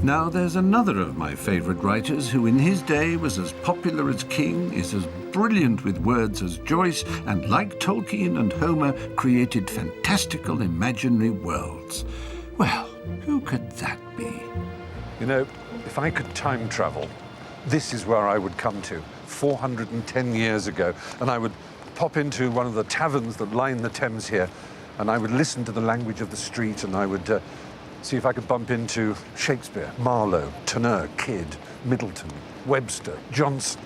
Now, there's another of my favourite writers who in his day was as popular as King, is as brilliant with words as Joyce, and like Tolkien and Homer, created fantastical imaginary worlds. Well, who could that be? You know, if I could time travel, this is where I would come to, 410 years ago, and I would pop into one of the taverns that line the Thames here, and I would listen to the language of the street, and I would see if I could bump into Shakespeare, Marlowe, Tennant, Kidd, Middleton, Webster, Johnson.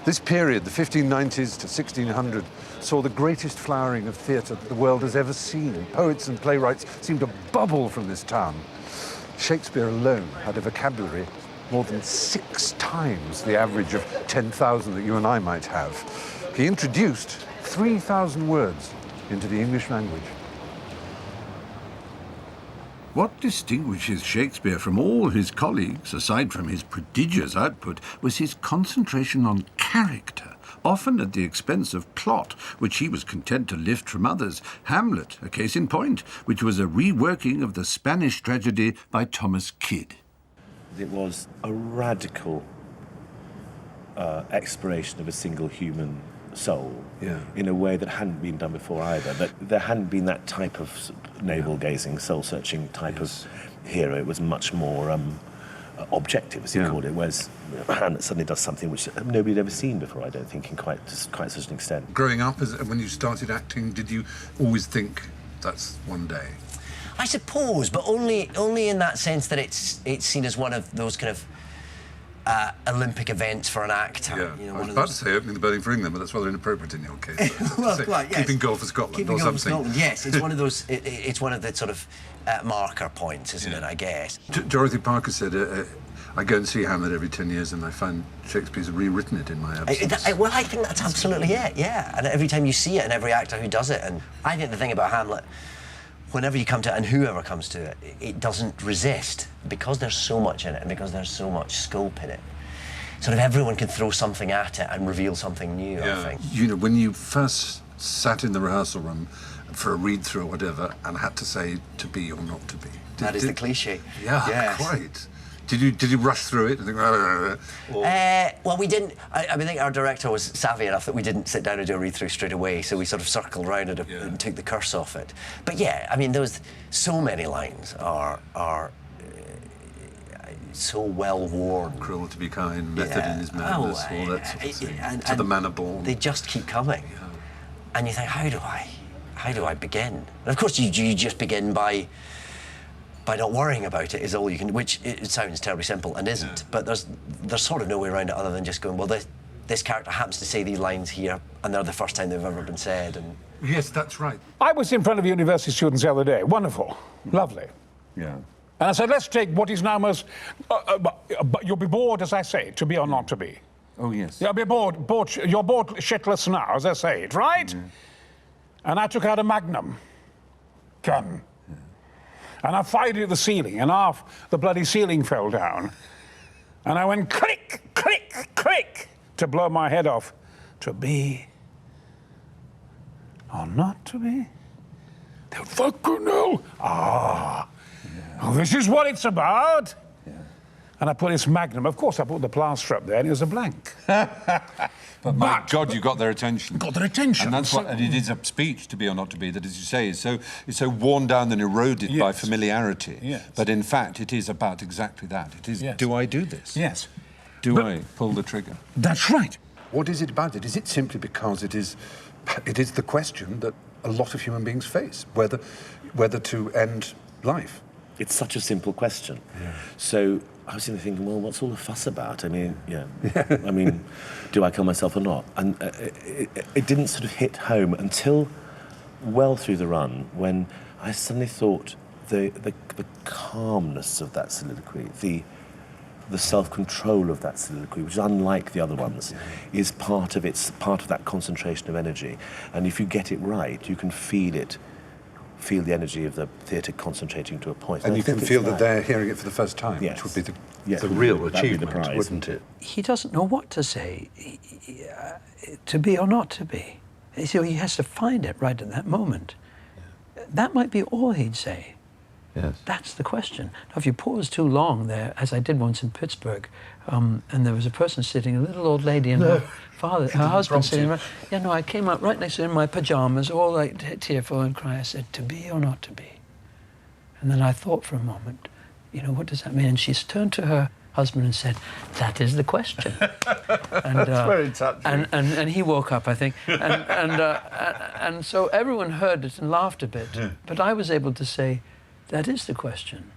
This period, the 1590s to 1600, saw the greatest flowering of theatre that the world has ever seen. Poets and playwrights seemed to bubble from this town. Shakespeare alone had a vocabulary more than 6 times the average of 10,000 that you and I might have. He introduced 3,000 words into the English language. What distinguishes Shakespeare from all his colleagues, aside from his prodigious output, was his concentration on character, often at the expense of plot, which he was content to lift from others. Hamlet, a case in point, which was a reworking of the Spanish tragedy by Thomas Kidd. It was a radical exploration of a single human soul in a way that hadn't been done before either. That there hadn't been that type of navel-gazing, soul-searching type of hero. It was much more objective, as he called it, whereas Hamlet suddenly does something which nobody had ever seen before, I don't think, in quite such an extent. Growing up, when you started acting, did you always think that's one day? I suppose, but only in that sense that it's seen as one of those kind of Olympic events for an actor. Yeah, you know, I was about to say opening the Burning for England, but that's rather inappropriate in your case. Well, quite, yes. Keeping goal for Scotland Keeping or goal for something. Scotland, yes. It's one of those. It's one of the sort of marker points, isn't it? I guess. Dorothy Parker said, "I go and see Hamlet every 10 years, and I find Shakespeare's rewritten it in my absence." Well, I think that's absolutely it. Yeah, and every time you see it, and every actor who does it, and I think the thing about Hamlet, whenever you come to it, and whoever comes to it, it doesn't resist because there's so much in it, and because there's so much scope in it. Sort of everyone can throw something at it and reveal something new, I think. You know, when you first sat in the rehearsal room for a read-through or whatever and had to say to be or not to be. That is the cliche. Yeah, yes. quite. Did you rush through it and think, well, we didn't. I think our director was savvy enough that we didn't sit down and do a read-through straight away, so we sort of circled around it and took the curse off it. But yeah, I mean, those so many lines are so well worn. Cruel to be kind, method in his madness, all that sort of thing. And to the manner born. They just keep coming. And you think, how do I begin? And of course, you just begin by not worrying about it is all you can, which it sounds terribly simple and isn't. But there's sort of no way around it other than just going, well, this character happens to say these lines here, and they're the first time they've ever been said. And yes, that's right. I was in front of university students the other day. Wonderful, lovely. Yeah. And I said, let's take what is now most... you'll be bored, as I say, to be or not to be. Oh, yes. You'll be bored. You're bored shitless now, as I say it, right? Mm. And I took out a Magnum gun. Yeah. And I fired it at the ceiling, and half the bloody ceiling fell down. And I went click, click, click, to blow my head off. To be or not to be? The fucking hell! Ah! Oh, this is what it's about. Yeah. And I put this Magnum. Of course, I put the plaster up there, and it was a blank. But my God, you got their attention. Got their attention. And that's what. And it is a speech, to be or not to be, that, as you say, is so worn down and eroded by familiarity. Yes. But in fact, it is about exactly that. It is. Yes. Do I do this? Yes. Do I pull the trigger? That's right. What is it about it? Is it simply because it is the question that a lot of human beings face, whether to end life? It's such a simple question. Yeah. So I was thinking, well, what's all the fuss about? I mean, I mean, do I kill myself or not? And it didn't sort of hit home until well through the run, when I suddenly thought the calmness of that soliloquy, the self-control of that soliloquy, which is unlike the other ones, is part of that concentration of energy. And if you get it right, you can feel the energy of the theatre concentrating to a point. And you can feel that they're hearing it for the first time, which would be the real achievement, wouldn't it? He doesn't know what to say, to be or not to be. So he has to find it right at that moment. That might be all he'd say. Yes. That's the question. Now, if you pause too long there, as I did once in Pittsburgh, and there was a person sitting, a little old lady, and her husband sitting around. Yeah, no, I came up right next to her in my pajamas, all like tearful and crying. I said, "To be or not to be?" And then I thought for a moment, you know, what does that mean? And she turned to her husband and said, "That is the question." And, That's very touching. And he woke up, I think. And so everyone heard it and laughed a bit. Yeah. But I was able to say, "That is the question."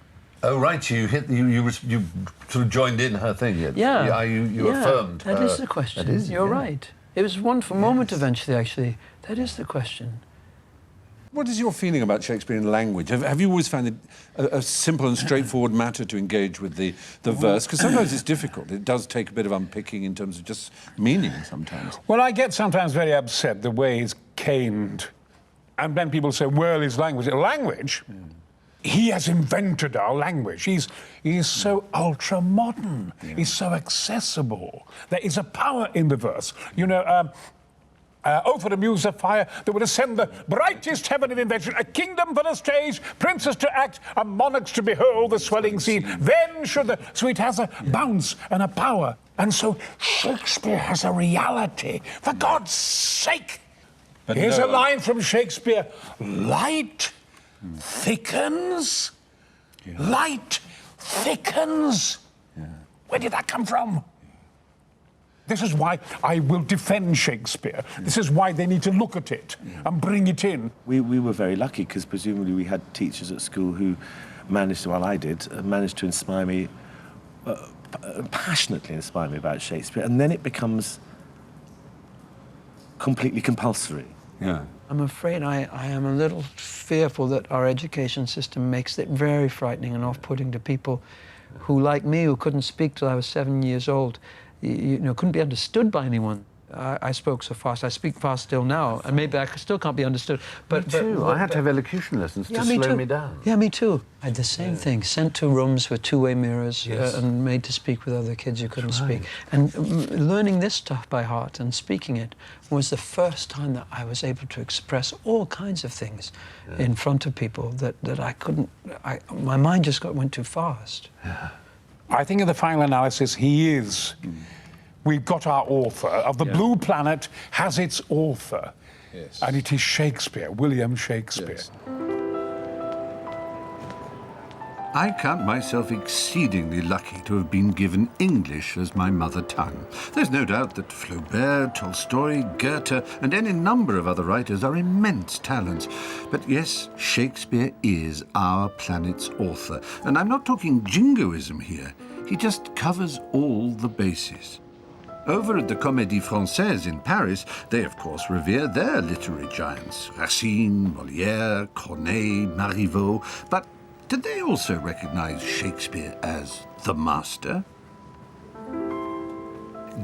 Oh, right, you sort of joined in her thing. Yeah. You affirmed that is the question. That is, You're right. It was a wonderful moment eventually, actually. That is the question. What is your feeling about Shakespearean language? Have you always found it a simple and straightforward matter to engage with the verse? Because sometimes it's difficult. It does take a bit of unpicking in terms of just meaning sometimes. Well, I get sometimes very upset the way he's caned. And then people say, well, his language. Language? He has invented our language. He's so ultra-modern. Yeah. He's so accessible. There is a power in the verse. You know, oh, for the muse of fire that would ascend the brightest heaven of invention, a kingdom for the stage, princes to act, and monarchs to behold the swelling scene. Then should the... So it has a bounce and a power. And so Shakespeare has a reality. For God's sake! But here's a line from Shakespeare. Light thickens. Yeah. Light thickens. Yeah. Where did that come from? This is why I will defend Shakespeare. Yeah. This is why they need to look at it and bring it in. We were very lucky because presumably we had teachers at school who managed to, well, I did, managed to inspire me, passionately inspire me about Shakespeare. And then it becomes completely compulsory. Yeah. I'm afraid I am a little fearful that our education system makes it very frightening and off-putting to people who, like me, who couldn't speak till I was 7 years old, you know, couldn't be understood by anyone. I spoke so fast. I speak fast still now, and maybe I still can't be understood. But me too. I had to have elocution lessons to slow me down. Yeah, me too. I had the same thing. Sent to rooms with two-way mirrors and made to speak with other kids who couldn't speak. And learning this stuff by heart and speaking it was the first time that I was able to express all kinds of things in front of people that I couldn't. My mind just went too fast. Yeah. I think in the final analysis, he is. We've got our author. Of the Blue Planet has its author. Yes. And it is Shakespeare, William Shakespeare. Yes. I count myself exceedingly lucky to have been given English as my mother tongue. There's no doubt that Flaubert, Tolstoy, Goethe, and any number of other writers are immense talents. But yes, Shakespeare is our planet's author. And I'm not talking jingoism here. He just covers all the bases. Over at the Comédie Française in Paris, they of course revere their literary giants, Racine, Molière, Corneille, Marivaux, but did they also recognize Shakespeare as the master?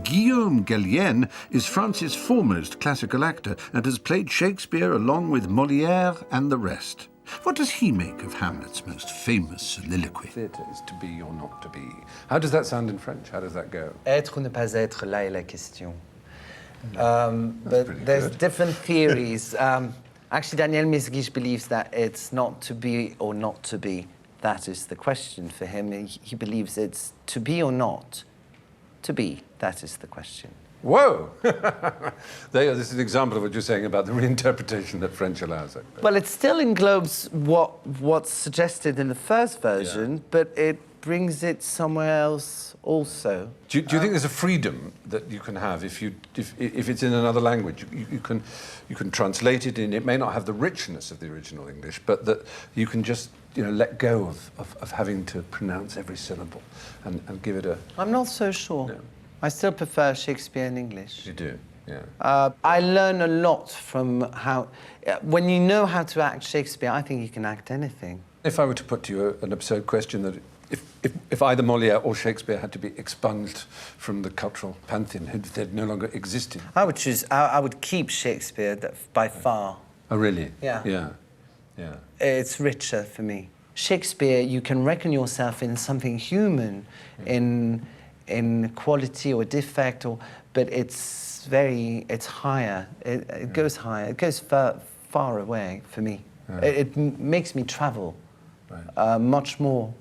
Guillaume Gallienne is France's foremost classical actor and has played Shakespeare along with Molière and the rest. What does he make of Hamlet's most famous soliloquy? Theatre is to be or not to be. How does that sound in French? How does that go? Être ou ne pas être, là est la question. But there's different theories. Actually, Daniel Misguich believes that it's not to be or not to be. That is the question for him. He believes it's to be or not to be. That is the question. Whoa! This is an example of what you're saying about the reinterpretation that French allows. Well, it still englobes what's suggested in the first version, but it brings it somewhere else also. Do you think there's a freedom that you can have if it's in another language? You can translate it in. It may not have the richness of the original English, but that you can just let go of having to pronounce every syllable and give it a. I'm not so sure. No. I still prefer Shakespeare in English. You do, yeah. I learn a lot from how... when you know how to act Shakespeare, I think you can act anything. If I were to put to you an absurd question that if either Molière or Shakespeare had to be expunged from the cultural pantheon, if they'd no longer existed... I would keep Shakespeare by far. Oh, really? Yeah. Yeah. It's richer for me. Shakespeare, you can reckon yourself in something human, in quality or defect, but it's higher. It goes higher. It goes far away for me. Yeah. It makes me travel much more